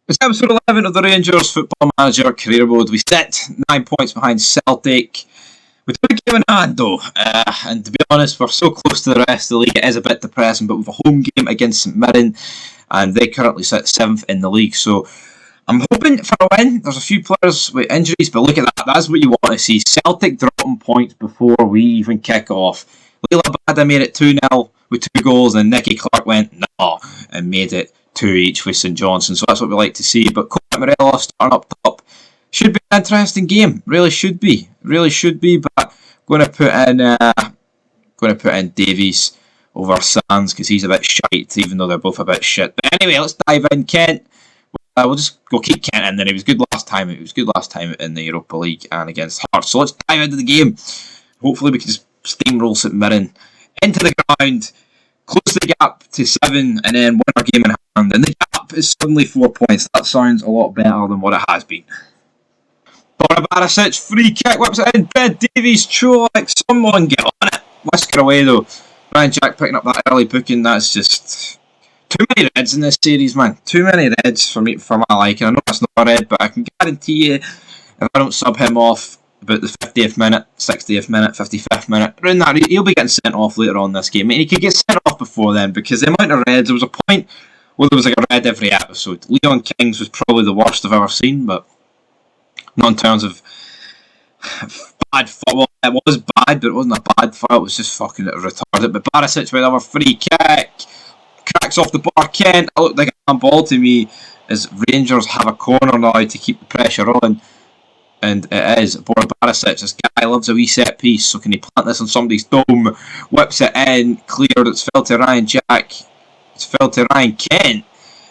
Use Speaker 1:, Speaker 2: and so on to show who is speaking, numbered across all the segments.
Speaker 1: It's episode 11 of the Rangers Football Manager Career Mode. We sit 9 points behind Celtic. We do a game in hand though, and to be honest, we're so close to the rest of the league, it is a bit depressing, but we've a home game against St Mirren, and they currently sit 7th in the league, so I'm hoping for a win. There's a few players with injuries, but look at that, that's what you want to see. Celtic dropping points before we even kick off. Leila Bada made it 2-0 with 2 goals, and Nicky Clark went, nah, and made it 2 each with St Johnstone, so that's what we like to see. But Colin Morelos starting up top should be an interesting game. Really should be. But going to put in Davies over Sands because he's a bit shite, even though they're both a bit shit. But anyway, let's dive in. Kent. We'll just go keep Kent in there. He was good last time. In the Europa League and against Hearts. So let's dive into the game. Hopefully we can just steamroll St Mirren into the ground, close the gap to 7, and then win our game in hand. And the gap is suddenly 4 points. That sounds a lot better than what it has been. Barisic, free kick, whips it in. Ben Davies, Čolak, someone get on it. Whisker away though. Ryan Jack picking up that early booking. That's just too many reds in this series, man. Too many reds for my liking. I know it's not a red, but I can guarantee you, if I don't sub him off about the 50th minute, 60th minute, 55th minute, around that, he'll be getting sent off later on this game. I mean, he could get sent off before then because the amount of reds, there was a point where there was like a red every episode. Leon King's was probably the worst I've ever seen, but not in terms of bad football. It was bad, but it wasn't a bad foul. It was just fucking retarded. But Barisic with another free kick. Cracks off the bar. Kent, it looked like a handball to me as Rangers have a corner now to keep the pressure on. And it is. Borja Barisic, this guy loves a wee set piece, so can he plant this on somebody's dome? Whips it in, cleared, it's fell to Ryan Jack. It's fell to Ryan Kent.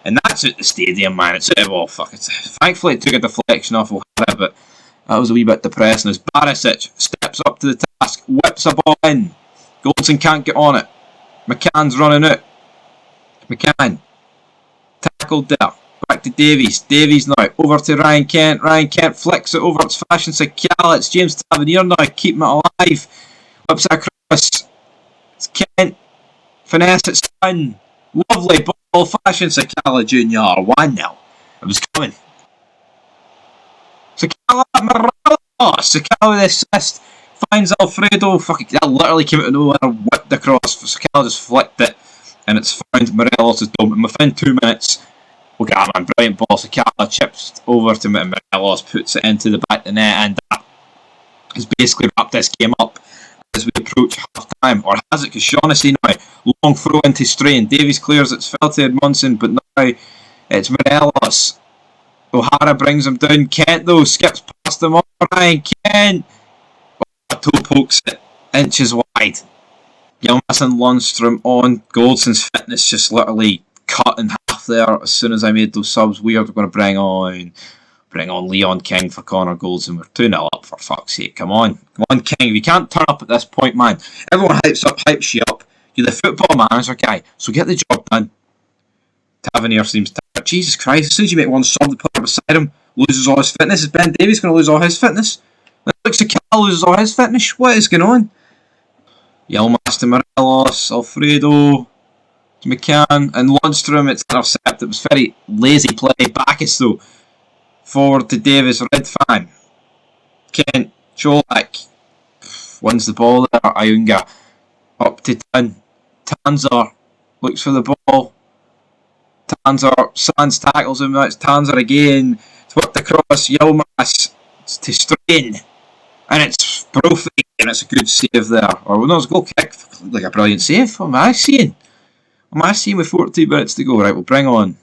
Speaker 1: And that's at the stadium, man. It's well, fuck it. Thankfully, it took a deflection off O'Hara, but that was a wee bit depressing as Barisic steps up to the task, whips a ball in. Goldson can't get on it. McCann's running out. McCann tackled there. Back to Davies. Davies now over to Ryan Kent. Ryan Kent flicks it over. It's Fashion Sakala. It's James Tavernier now. Keeping it alive. Whips it across. It's Kent. Finesse. It's done. Lovely ball. Fashion Sakala Jr. 1-0. It was coming. Sakala Morelos. Sakala with the assist. Finds Alfredo. Fucking, that literally came out of nowhere. Whipped across. Sakala just flicked it. And it's found Morelos' dome. And within 2 minutes, look at that, man, brilliant ball. Sakala chips over to Morelos, puts it into the back of the net, and that has basically wrapped this game up as we approach half time. Or has it? Because Shaughnessy now, long throw into Strain. Davies clears, it's fell to Edmondson, but now it's Morelos. O'Hara brings him down. Kent, though, skips past him. Ryan Kent. Oh, toe pokes it inches wide. Yilmaz and Lundstrom on. Goldson's fitness just literally cut in half there as soon as I made those subs. We're going to bring on Leon King for Connor Goldson. We're 2-0 up, for fuck's sake. Come on, King. If you can't turn up at this point, man, everyone hypes you up. You're the football manager guy, so get the job done. Tavernier seems tired. Jesus Christ, as soon as you make one sub, the player beside him loses all his fitness. Is Ben Davies going to lose all his fitness? It looks like Sakala loses all his fitness. What is going on? Yilmaz to Morelos, Alfredo to McCann, and Lundstrom. It's intercept. It was very lazy play. Bacchus though. Forward to Davis, Red Fan. Kent, Čolak wins the ball there. Ayunga up to Tanzer looks for the ball. Tanzer, Sands tackles him. That's Tanzer again. It's whipped across. Yilmaz to Strain. And it's Brophy, and it's a good save there. Or no, it's a goal kick. Like a brilliant save. What am I seeing? With 14 minutes to go? Right, we'll bring on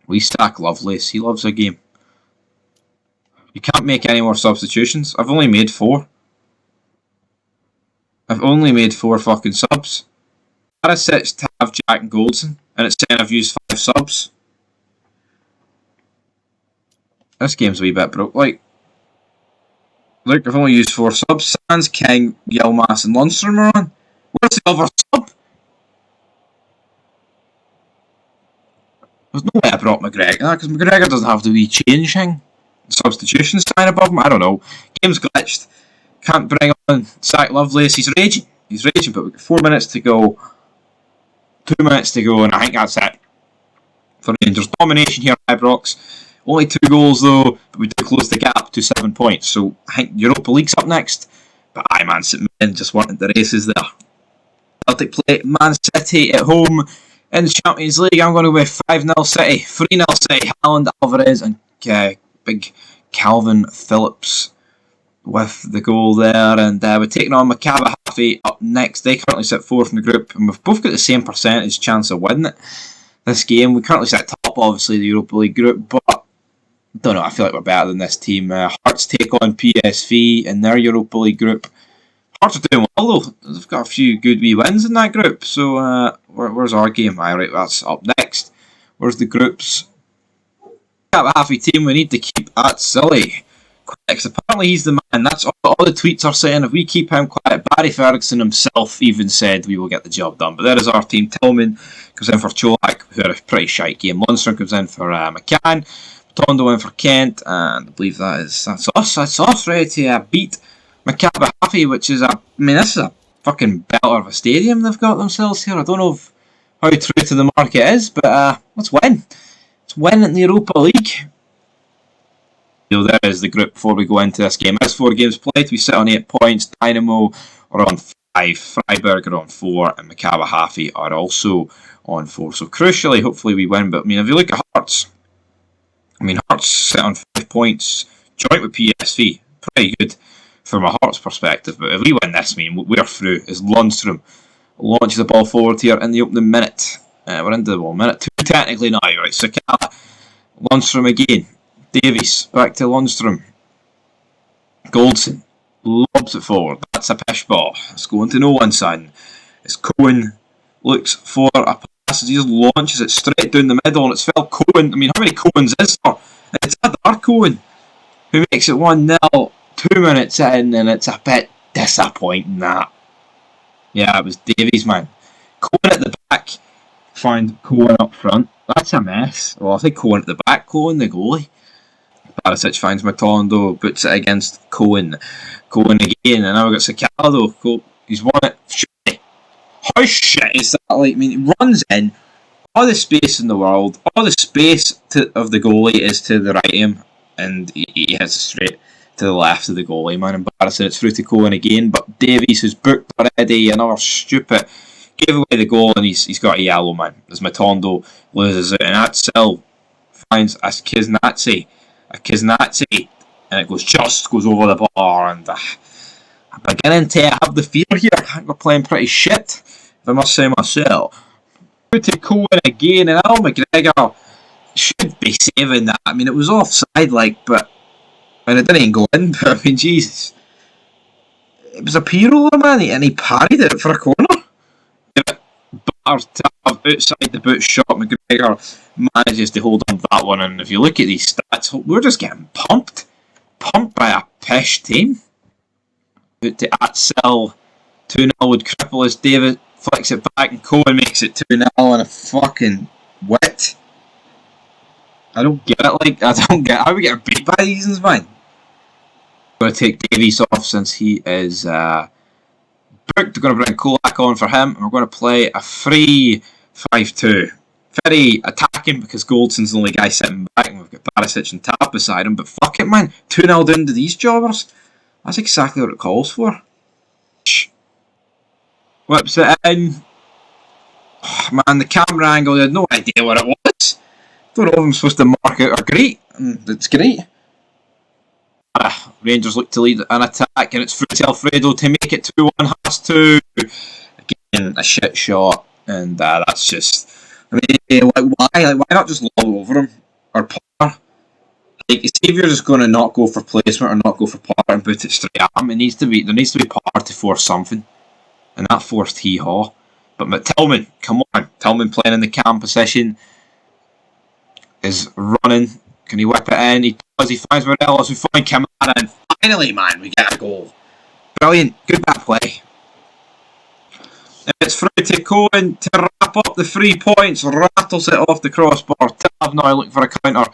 Speaker 1: we sack Lovelace. He loves a game. You can't make any more substitutions. I've only made 4. I've only made 4 fucking subs. Barisic to have Jack and Goldson, and it's saying I've used 5 subs. This game's a wee bit broke. Like, look, I've only used 4 subs. Sands, King, Yilmaz, and Lundstrom are on. Where's the other sub? There's no way I brought McGregor, because McGregor doesn't have the wee change thing. Substitution sign above him, I don't know. Game's glitched. Can't bring on Sack Lovelace. He's raging, but we've got 4 minutes to go. 2 minutes to go, and I think that's it. for Rangers. Domination here, Ibrox. Only 2 goals though, but we did close the gap to 7 points. So I think Europa League's up next. But aye, man, St Mirren just wanted the races there. Celtic play Man City at home in the Champions League. I'm going to go with 5-0 City, 3-0 City. Haaland, Alvarez, and big Calvin Phillips with the goal there. And we're taking on Maccabi Haifa up next. They currently sit 4th in the group, and we've both got the same percentage chance of winning it. This game, we currently sit top, obviously, the Europa League group, but I don't know, I feel like we're better than this team. Hearts take on PSV in their Europa League group. Hearts are doing well though, they've got a few good wee wins in that group, so where's our game? Right, that's up next. Where's the groups? Half a team we need to keep at Silly. Quick, apparently he's the man, that's all the tweets are saying, if we keep him quiet. Barry Ferguson himself even said we will get the job done, but there is our team. Tillman comes in for Cholak, who had a pretty shite game. Lundstrom comes in for McCann. Tondo in for Kent, and I believe that's us ready to beat Maccabi Haifa, which is this is a fucking belter of a stadium they've got themselves here. I don't know how true to the market is, but let's win. Let's win in the Europa League. So there is the group before we go into this game. There's 4 games played. We sit on 8 points. Dynamo are on 5, Freiburg are on 4, and Maccabi Haifa are also on 4. So crucially, hopefully we win. But if you look at Hearts, Hearts sit on 5 points, joint with PSV. Pretty good from a Hearts perspective. But if we win this, we're through. As Lundstrom launches the ball forward here in the opening minute. We're into the ball. Minute 2 technically now, right? Sakala, Lundstrom again. Davies, back to Lundstrom. Goldson lobs it forward. That's a pish ball. It's going to no one, son. As Cohen looks for a pass, he just launches it straight down the middle, and it's Phil Cohen. How many Cohens is there? It's Adar Cohen who makes it 1-0. 2 minutes in, and it's a bit disappointing that. Yeah, it was Davies, man. Cohen at the back, find Cohen up front. That's a mess. Well, I think Cohen at the back, Cohen the goalie. Barisic finds Matondo, puts it against Cohen. Cohen again, and now we've got Sakala. He's won it. Shit. How shit is that? He runs in, all the space in the world, all the space of the goalie is to the right of him, and he hits it straight to the left of the goalie, man. Embarrassing. It's through to Cohen again, but Davies, who's booked already, another stupid, gave away the goal, and he's got a yellow, man. As Matondo loses it, and Atsel finds a Kiznatzi, and it goes over the bar, and I'm beginning to have the fear here. I think we're playing pretty shit, if I must say myself. Through to Cohen again, and Al McGregor should be saving that. It was offside, but and it didn't even go in, but Jesus. It was a P-roller, man, and he parried it for a corner. Battered to have outside the boot shot. McGregor manages to hold on to that one, and if you look at these stats, we're just getting pumped by a pish team. Out to Atsel, 2-0 would cripple us. David flicks it back, and Cohen makes it 2-0 on a fucking wit. I don't get it. I don't get how we get beat by these ones, man. I'm going to take Davies off since he is booked. We're going to bring Kolak on for him, and we're going to play a 3-5-2. Very attacking because Goldson's the only guy sitting back, and we've got Barisic and Tav beside him. But fuck it, man. 2-0 down to these jobbers. That's exactly what it calls for. Whips it in. Oh, man, the camera angle, I had no idea what it was. Don't know if I'm supposed to mark out or great. It's great. Rangers look to lead an attack, and it's through to Alfredo to make it 2-1. Has to. Again, a shit shot, and that's just. Why not just lob over him or par? Saviour's just going to not go for placement or not go for par and put it straight at him. There needs to be par to force something, and that forced hee-haw. But Tillman, come on, Tillman playing in the cam position is running. Can he whip it in? He does. He finds Morelos. We find Kamara, and finally, man, we get a goal. Brilliant. Good back play. And it's through to Cohen to wrap up the 3 points. Rattles it off the crossbar. Tav now looking for a counter.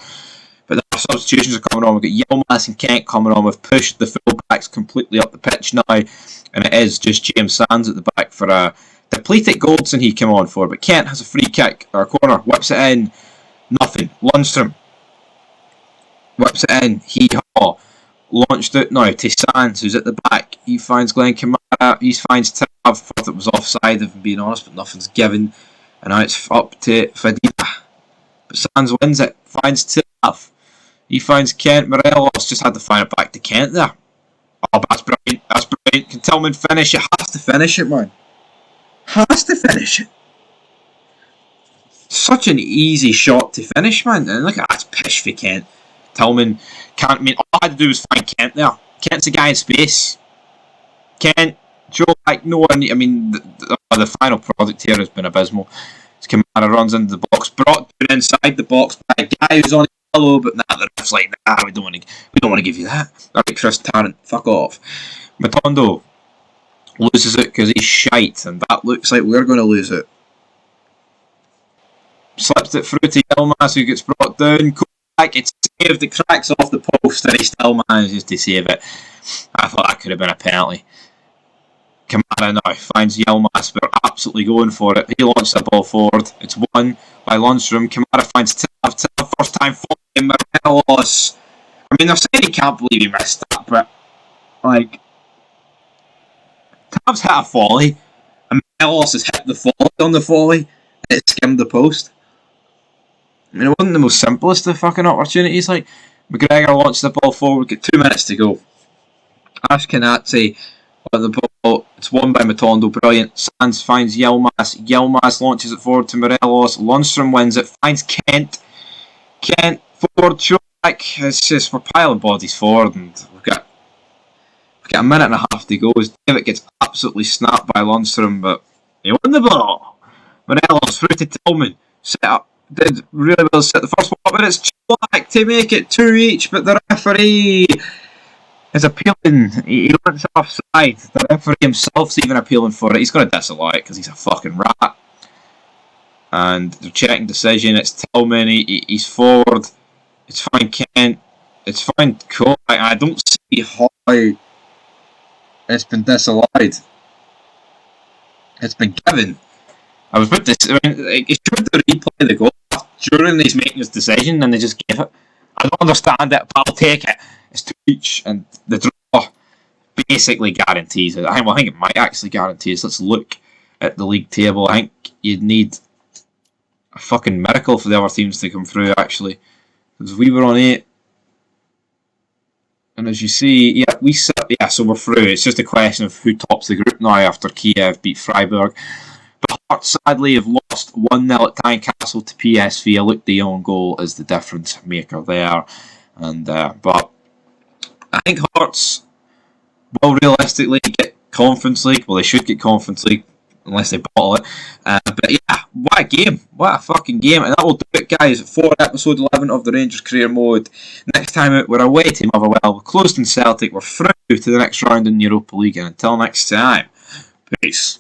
Speaker 1: But the substitutions are coming on. We've got Yilmaz and Kent coming on. We've pushed the full-backs completely up the pitch now. And it is just James Sands at the back for a depleted Goldson he came on for. But Kent has a free kick, or a corner, whips it in. Nothing. Lundstrom whips it in. Hee-haw. Launched it now to Sands, who's at the back. He finds Glenn Kamara. He finds Tav. Thought it was offside, if I'm being honest, but nothing's given. And now it's up to Fadina. But Sands wins it. Finds Tav. He finds Kent. Morelos just had to find it back to Kent there. Oh, that's brilliant. That's brilliant. Can Tillman finish it? Has to finish it, man. Has to finish it. Such an easy shot to finish, man. And look at that. That's pish for Kent. Tillman can't. I mean, all I had to do was find Kent there. Kent's a guy in space. Kent, Joe, like no one. I mean, the final product here has been abysmal. Kamara runs into the box, brought down inside the box by a guy who's on yellow, but nah, the ref's like, nah, we don't want to give you that. Alright, Chris Tarrant, fuck off. Matondo loses it because he's shite, and that looks like we're going to lose it. Slips it through to Yilmaz, who gets brought down. Back, it's saved, it cracks off the post, and he still manages to save it. I thought that could have been a penalty. Kamara now finds Yilmaz, we're absolutely going for it. He launches the ball forward. It's won by Lundstrom. Kamara finds Tav. Tav, first time following Morelos. I mean, they're saying he can't believe he missed that, but like, Tav's hit a volley, and Morelos has hit the volley on the volley, and it skimmed the post. I mean, it wasn't the most simplest of fucking opportunities. Like, McGregor launched the ball forward, got 2 minutes to go. Ash Kanatsi on the ball, it's won by Matondo, brilliant. Sands finds Yilmaz. Yilmaz launches it forward to Morelos. Lundstrom wins it, finds Kent. Kent forward, throw back. It's just, we're piling bodies forward, and we've got a minute and a half to go. As David gets absolutely snapped by Lundstrom, but he won the ball. Morelos through to Tillman, set up. Did really well set the first one up, but it's Black to make it 2 each, but the referee is appealing. He wants it offside. The referee himself's even appealing for it. He's going to disallow it because he's a fucking rat. And the checking decision, it's Tillman, he's forward. It's fine, Kent. It's fine, Cole. I don't see how it's been disallowed. It's been given. I was with this. I mean, he should replay the goal during he's making his decision, and they just gave it. I don't understand it, but I'll take it. It's 2 each, and the draw basically guarantees it. I think it might actually guarantee us. Let's look at the league table. I think you'd need a fucking miracle for the other teams to come through, actually, because we were on 8, and as you see, yeah, we sit. Yeah, so we're through. It's just a question of who tops the group now after Kiev beat Freiburg. But Hearts sadly have lost 1-0 at Tynecastle to PSV. Luke de Jong goal is the difference maker there. And but I think Hearts will realistically get Conference League. Well, they should get Conference League unless they bottle it. But yeah, what a game. What a fucking game. And that will do it, guys, for episode 11 of the Rangers Career Mode. Next time out, we're away to Motherwell. We're closed in Celtic. We're through to the next round in Europa League. And until next time, peace.